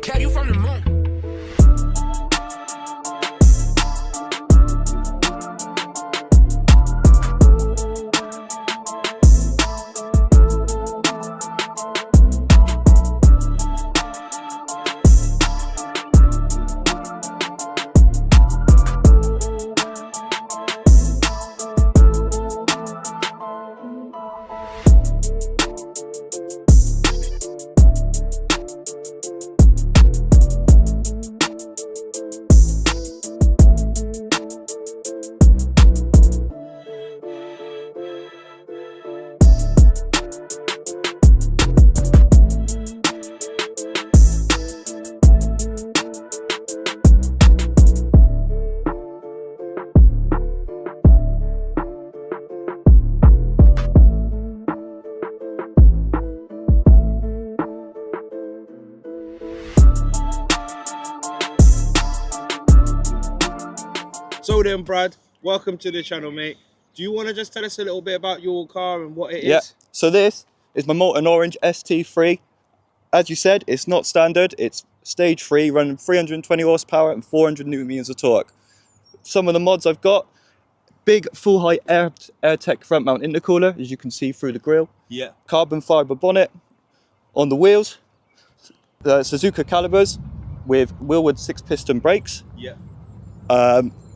Cat, you from the moon. So then, Brad, welcome to the channel, mate. Do you want to just tell us a little bit about your car and what it is? So this is my Molten Orange ST3. As you said, it's not standard. It's stage 3, running 320 horsepower and 400 newton meters of torque. Some of the mods I've got: big full height AirTech front mount intercooler, as you can see through the grille. Yeah. Carbon fiber bonnet on the wheels. The Suzuka calipers with Willwood 6-piston brakes. Yeah.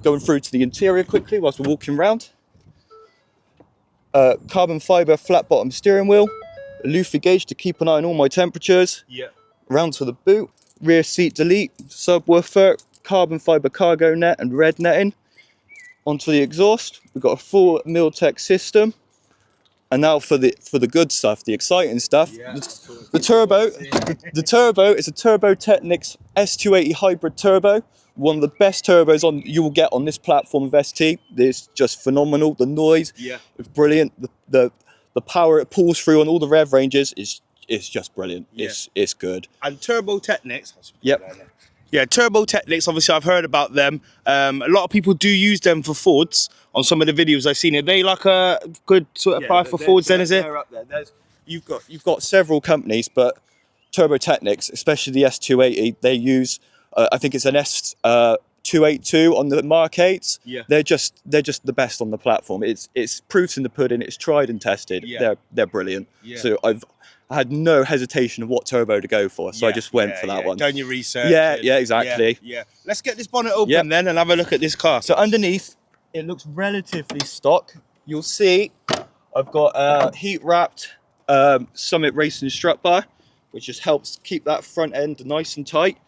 Going through to the interior quickly whilst we're walking around. Carbon fiber flat bottom steering wheel. A Luffy gauge to keep an eye on all my temperatures. Yeah. Round to the boot. Rear seat delete. Subwoofer. Carbon fiber cargo net and red netting. Onto the exhaust. We've got a full Miltech system. And now for the good stuff, the exciting stuff. Yeah, the turbo is a Turbo Technics S280 hybrid turbo. One of the best turbos you will get on this platform of ST. It's just phenomenal. The noise is brilliant. The power it pulls through on all the rev ranges is just brilliant. Yeah. It's good. And Turbo Technics. Yep. Yeah, Turbo Technics, obviously I've heard about them. A lot of people do use them for Fords on some of the videos I've seen. Are they like a good sort of price for Fords then, is it? They're up there. You've got several companies, but Turbo Technics, especially the S280, they use, I think it's an S282 on the Mark 8s. Yeah. They're just the best on the platform. It's proofs in the pudding. It's tried and tested. Yeah. They're brilliant. Yeah. So I had no hesitation of what turbo to go for, so I just went for that one. Done your research. Yeah, exactly. Yeah. Let's get this bonnet open then and have a look at this car. So underneath, it looks relatively stock. You'll see I've got a heat wrapped Summit Racing strut bar, which just helps keep that front end nice and tight.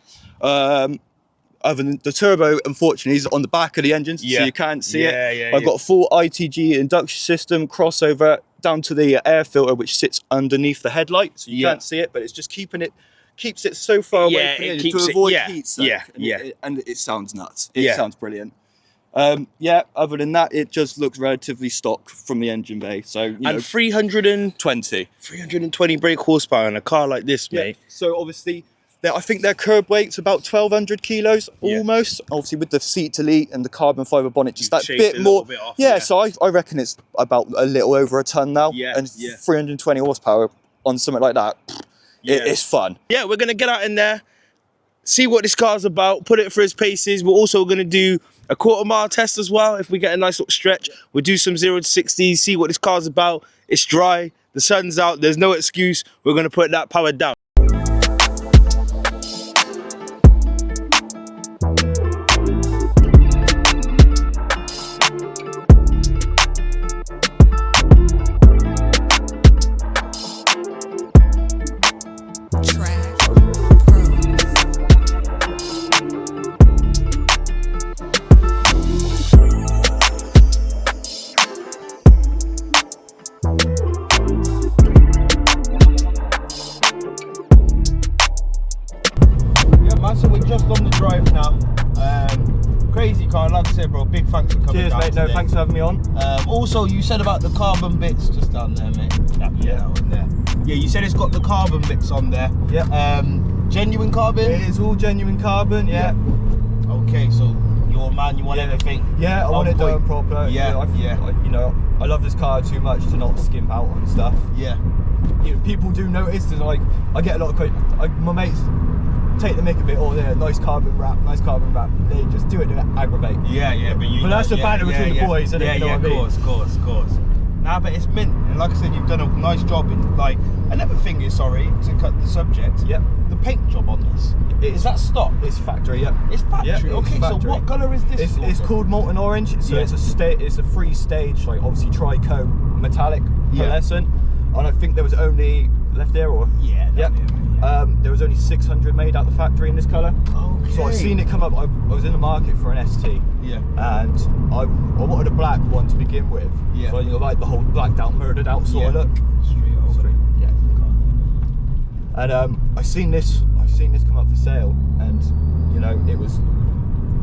Other than the turbo, unfortunately, is on the back of the engine, so you can't see it. I've got a full ITG induction system, crossover down to the air filter, which sits underneath the headlight, so you can't see it, but it's just keeps it so far away from the engine to avoid heat soak. And it sounds nuts. It sounds brilliant. Other than that, it just looks relatively stock from the engine bay. So you know, 320 brake horsepower in a car like this, mate. So obviously, I think their curb weight's about 1,200 kilos almost. Obviously, with the seat delete and the carbon fiber bonnet, just that bit more. So I reckon it's about a little over a ton now. And 320 horsepower on something like that, it's fun. Yeah, we're gonna get out in there, see what this car's about, put it for its paces. We're also gonna do a quarter-mile test as well. If we get a nice little stretch, we'll do some 0 to 60, see what this car's about. It's dry, the sun's out, there's no excuse. We're gonna put that power down. So we're just on the drive now. Crazy car, like I said, bro. Big thanks for coming down. Cheers, mate. No, thanks for having me on. Also, you said about the carbon bits just down there, mate. That one there. Yeah, you said it's got the carbon bits on there. Yeah. Genuine carbon? It is all genuine carbon, yeah. Okay, so you're a man, you want everything. Yeah, I want it done proper. You know, I love this car too much to not skimp out on stuff. Yeah. You know, people do notice, there's like, I get a lot of questions. My take the mick a bit, or they're nice carbon wrap. They just do it to aggravate. Yeah, but that's the banter between the boys, isn't it? You know what I mean? Of course. Nah, but it's mint, and like I said, you've done a nice job in, like, another thing is, sorry, to cut the subject, Yep. the paint job on this. Is that stock? It's factory, yep. It's factory, Yep, okay, it's factory. So what colour is this? It's called molten orange, so it's a free stage, like obviously tri-coat metallic pearlescent, and I think there was only, left there or? Yeah, yep. There was only 600 made out the factory in this colour. Okay. So I seen it come up, I was in the market for an ST. Yeah. And I wanted a black one to begin with. Yeah. So I like the whole blacked out, murdered out sort of look. Straight. Yeah. And I've seen this come up for sale, and you know, it was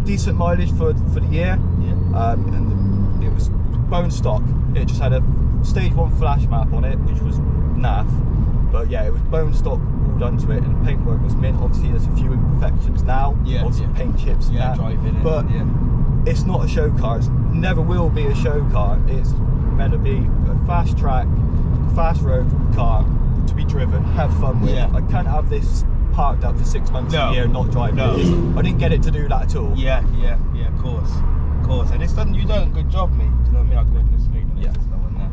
decent mileage for the year. Yeah. And it was bone stock. It just had a stage 1 flash map on it, which was naff. But yeah, it was bone stock all done to it, and the paintwork was mint. Obviously, there's a few imperfections now. Yeah. Obviously, paint chips. And that. Driving it. But it's not a show car. It never will be a show car. It's meant to be a fast track, fast road car to be driven, have fun with. Yeah. I can't have this parked up for 6 months a year and not driving. No. I didn't get it to do that at all. Yeah, of course. And you've done a good job, mate. Do you know what I mean? I'll go in this lane and there's no one there.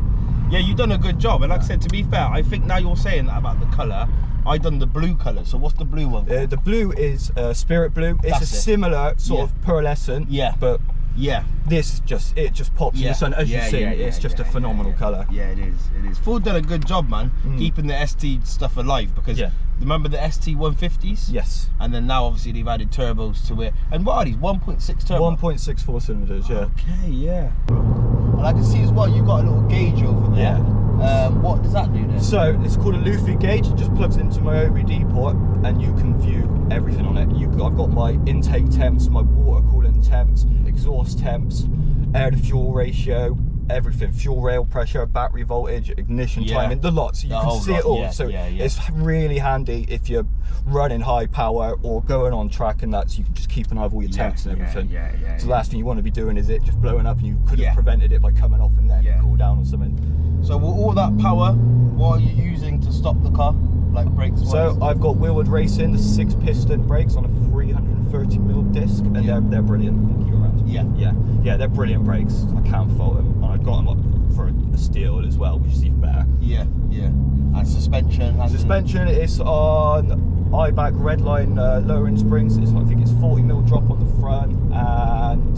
Yeah, you've done a good job. And like I said, to be fair, I think now you're saying that about the colour, I done the blue colour. So what's the blue one? The blue is spirit blue. It's a similar sort of pearlescent. Yeah. But yeah, this just pops in the sun. As you see, it's just a phenomenal colour. Yeah, it is. Ford done a good job, man, keeping the ST stuff alive, because remember the ST 150s? Yes. And then now obviously they've added turbos to it. And what are these? 1.6 turbo? 1.64 cylinders, yeah. Okay, yeah. And I can see as well you've got a little gauge over there. Yeah. What does that do then? So it's called a Luffy gauge. It just plugs into my OBD port, and you can view everything on it. I've got my intake temps, my water coolant temps, exhaust temps, air to fuel ratio, everything, fuel rail pressure, battery voltage, ignition timing, the lot. So you can see it all. So it's really handy if you're running high power or going on track and that, so you can just keep an eye on all your temps and everything. So the last thing you want to be doing is it just blowing up, and you could have prevented it by coming off and letting it cool down or something. So with all that power, what are you using to stop the car, like brakes wise? So I've got Wheelwood Racing, the 6-piston brakes on a 330mm disc, and they're brilliant. Yeah, they're brilliant brakes. I can't fault them, and I've got them up for a steel as well, which is even better. Yeah. And suspension? Suspension is on IBAC Redline lowering springs. I think it's 40mm drop on the front and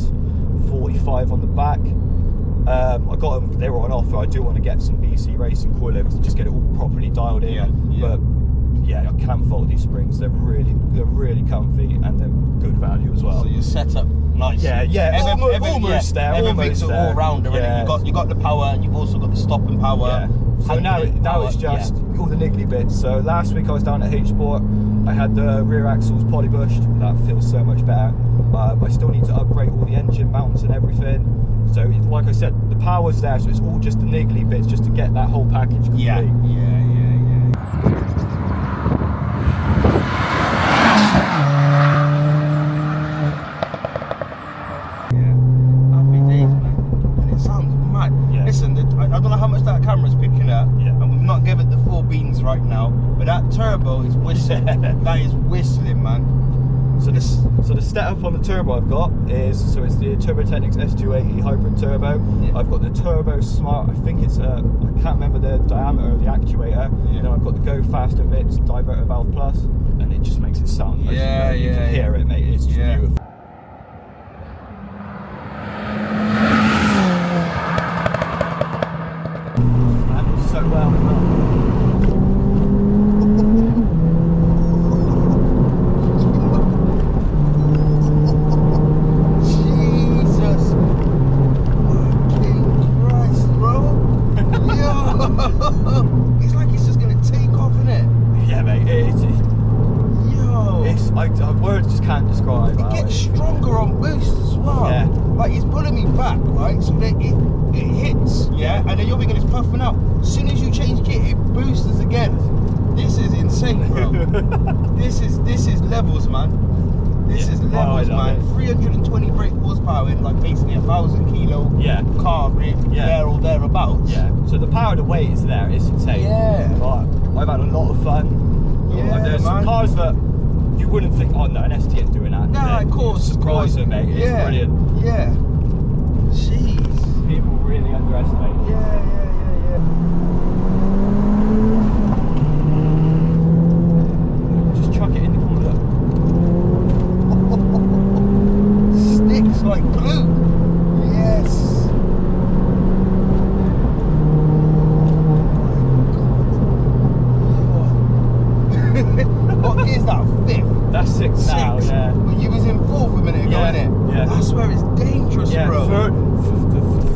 45 on the back. I got them, they were on offer. I do want to get some BC racing coilovers and just get it all properly dialed in. But yeah, I can't fault these springs. They're really comfy, and they're good value as well. So you're set up nice. Almost there. Everything's all round already. You got the power, and you've also got the stopping power. So now it's just all the niggly bits. So last week I was down at H-Sport. I had the rear axles polybushed. That feels so much better. I still need to upgrade all the engine mounts and everything. So like I said, the power's there, so it's all just the niggly bits just to get that whole package complete. Yeah. Happy days, man. And it sounds mad. Listen, I don't know how much that camera's picking up, and we've not given it the full beans right now, but that turbo is whistling. That is whistling, man. So the setup on the turbo I've got is, so it's the Turbotechnics S280 hybrid turbo. I've got the Turbo Smart, I think it's I can't remember the diameter of the actuator. Then I've got the Go Faster bits, diverter valve plus, and it just makes it sound nice. You can hear it, mate. It's just beautiful. Handles so well as well. Words just can't describe. It gets stronger on boost as well. Like it's pulling me back, right? So that it hits, and then you're thinking it's puffing out. As soon as you change gear, it boosts again. This is insane, bro. this is levels, man. This is levels, man. 320 brake horsepower in like basically 1,000 kilo car rig, there or thereabouts. So the power to weight is there. It's insane. But I've had a lot of fun. There's some cars that you wouldn't think, oh no, an ST ain't doing that. Nah, of course. Surprising, mate. It's Yeah. brilliant. Yeah. Jeez. People really underestimate. Yeah. Just chuck it in the cooler. Sticks like glue. Yes. What is that? Fifth? That's six now, yeah. Well, you was in fourth a minute ago, Yeah, innit? yeah. That's where it's dangerous, Yeah, bro.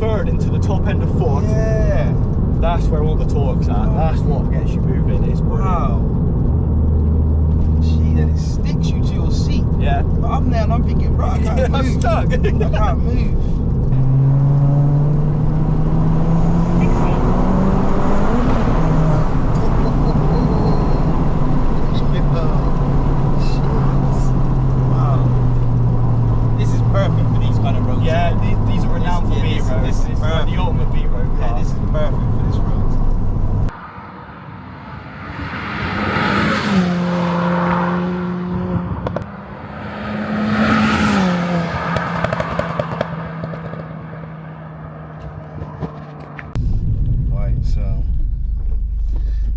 third into the top end of fourth. Yeah. That's where all the torque's at. That's what gets you moving. It's brilliant. Wow. Gee, then it sticks you to your seat. Yeah. But I'm there and I'm thinking, right, I can't I'm move. stuck. I can't move. Wow. This is perfect for these kind of roads. Yeah, these are renowned for B roads. This is It's like perfect. the ultimate B road car. Yeah, this is perfect for this road.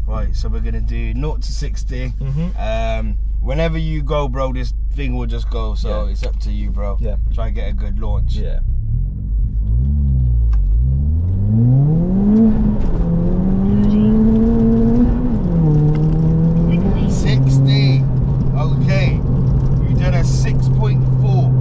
Right, so we're gonna do 0 to 60. Whenever you go, bro, this thing will just go. So Yeah. it's up to you, bro. Yeah. Try and get a good launch. Yeah. Okay, you done a 6.4.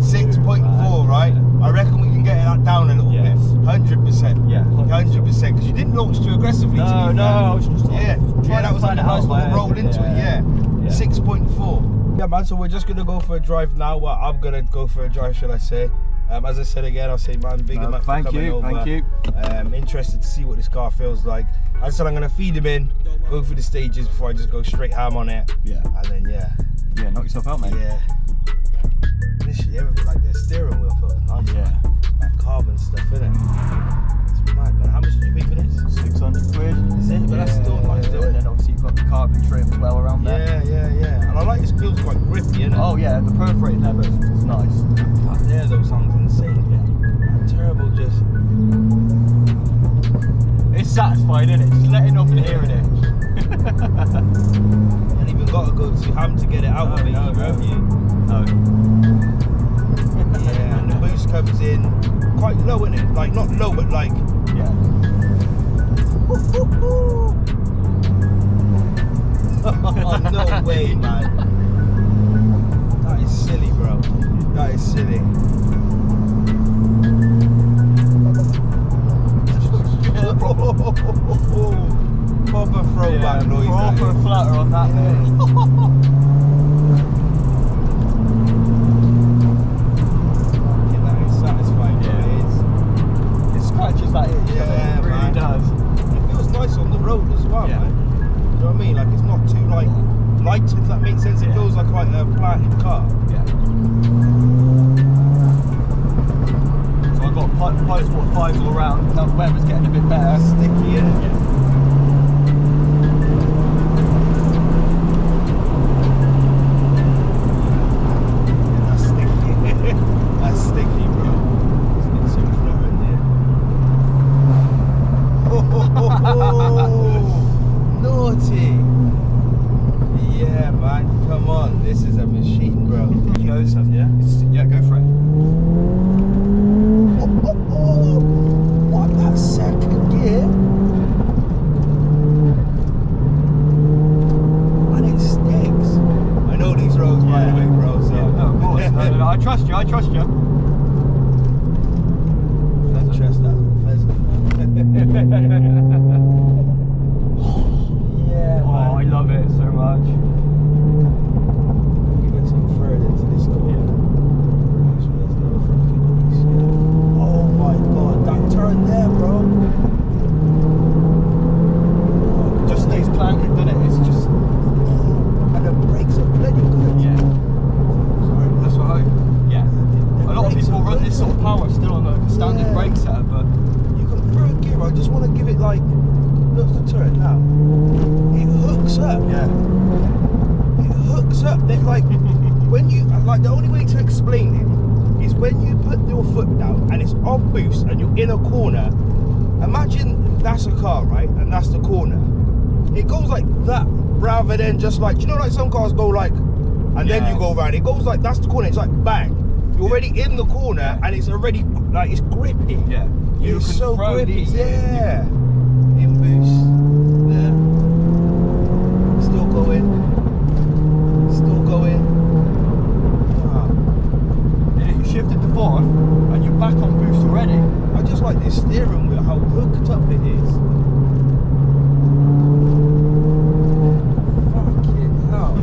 6.4, right? I reckon we can get that down a little Yes. bit. 100%. Yeah, 100%. Because you didn't launch too aggressively. to No, be no, fair. I was just Yeah, that was like a nice little roll into it. Yeah. 6.4. Yeah, man. So we're just gonna go for a drive now. Well, I'm gonna go for a drive, shall I say? As I said again, I'll say, man, big him up for coming over. Thank you. Interested to see what this car feels like. As I said, I'm gonna feed him in, go through the stages before I just go straight ham on it. Yeah. And then Yeah, knock yourself out, mate. yeah. Literally everything, like the steering wheel feels nice. Yeah. That carbon stuff, innit? It's mad, man. How much did you pay for this? 600 quid. Is it? But that's still nice, Yeah. still. And then obviously you've got the carbon trim as well around there. Yeah. And I like this feels quite grippy, innit? Oh yeah, the perforated leather is nice. That there though sounds insane. Yeah. That turbo just. It's satisfying, isn't it? Just letting off and hearing it. You ain't even got to go to ham to get it out of it, No, either, have you? No. Yeah, and the boost comes in quite low, innit? Like, not low, but like. Yeah. Oh, no way, man. That is silly, bro. That is silly. Proper throwback noise. Proper flutter on that bit. That is satisfying, bro. Yeah. It scratches that itch. Yeah, It really man. does. It feels nice on the road as well, Yeah. man. You know what I mean? Like, it's not too like light, if that makes sense. It Yeah. feels like a planted car. Yeah. So I've got Pilot Sport 5s all around. Now the weather's getting a bit better. Sticky, innit? Yeah. That's sticky. That's sticky, bro. Let's get some flow in there. Naughty. Yeah, man. Come on. This is a machine, bro. He goes, yeah? Yeah, go for it. What, that second gear? And it sticks. I know these roads, by the way, bro. So. Yeah, no, of course. No, I trust you, I trust you. Let's trust that little pheasant. Yeah, Oh, I love it so much. Get some further into this car. Yeah. Oh my god, that turn there, bro. Just stays planted, doesn't it? It's just. And the brakes are bloody good. Yeah. Sorry, That's what I hope. Yeah. The A lot of brakes people are run this sort of power still on a standard Yeah. brake setup, but You can third gear. I just want to give it like when you put your foot down and it's on boost and you're in a corner, imagine that's a car, right? And that's the corner. It goes like that rather than just like, you know, like some cars go like, and then you go around. It goes like, that's the corner. It's like bang. You're already in the corner and it's already like, it's grippy. Yeah. You It's can so throw grippy. these Yeah. In boost. There. Still going. Still going. Wow. You shifted to fourth and you're back on boost already. I just like this steering wheel, how hooked up it is. Fucking hell.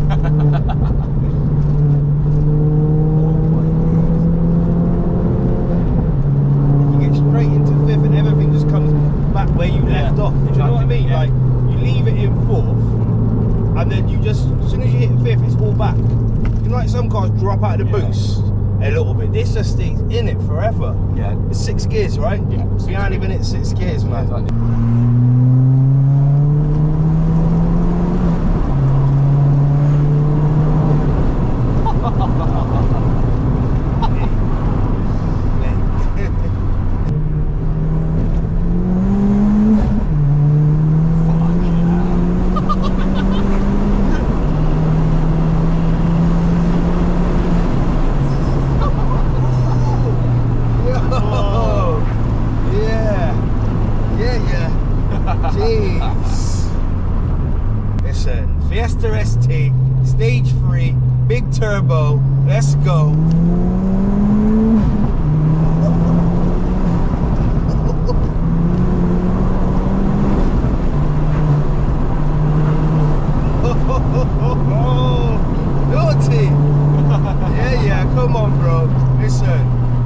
You get straight into fifth and everything just comes back where you left off. Do you know what I mean? Yeah. Like, you leave it in fourth and then you just, as soon as you hit fifth, it's all back. You know, like some cars drop out of the boost a little bit. This just stays in it forever. Yeah. It's 6 gears, right? Yeah. We aren't even at 6 gears, man. Exactly. Jeez. Listen, Fiesta ST, stage 3, big turbo, let's go. Naughty. Yeah, come on, bro. Listen,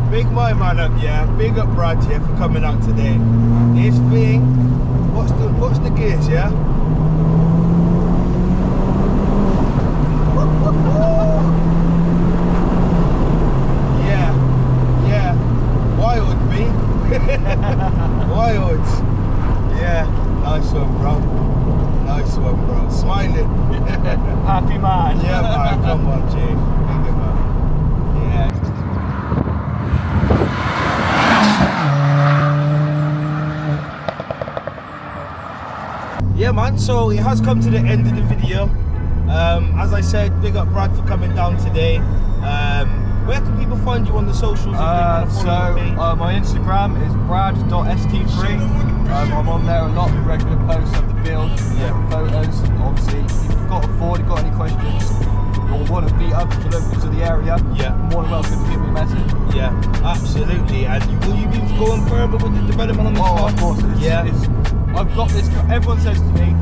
big my man up, yeah. Big up Brad here for coming out today. This thing, what's the gears, yeah? Yeah. Wild, me. Wild. Yeah, nice one, bro. Nice one, bro. Smiling. Happy man. Yeah, man. Come on, Jay. Big it, man. Yeah. Yeah, man, so it has come to the end of the video. As I said, big up Brad for coming down today. Where can people find you on the socials if they want to follow your page? My Instagram is brad.st3. I'm on there a lot with regular posts of the build, photos. Obviously, if you've got a Ford, you've got any questions, or want to meet up if you're local to the area, more than welcome to give me a message. Yeah, absolutely. And will you be going further with the development on this car? Of course. I've got this car. Everyone says to me,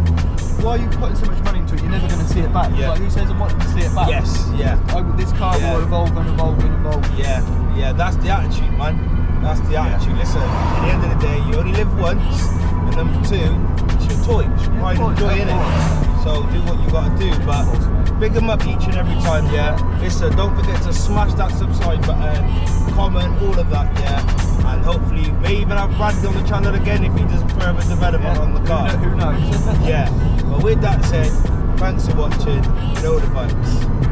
why are you putting so much money into it? You're never going to see it back. Yeah. Like, who says I'm wanting to see it back? Yes, yeah. This car will evolve and evolve and evolve. Yeah, that's the attitude, man. That's the attitude. Listen, at the end of the day, you only live once, and number 2, it's your toy. It's your pride and joy in it. So do what you gotta do, but big them up each and every time, yeah. Listen, don't forget to smash that subscribe button, comment, all of that, yeah. And hopefully, you may even have Bradley on the channel again if he does further development on the car. Who knows? Yeah. But with that said, thanks for watching. You know the vibes.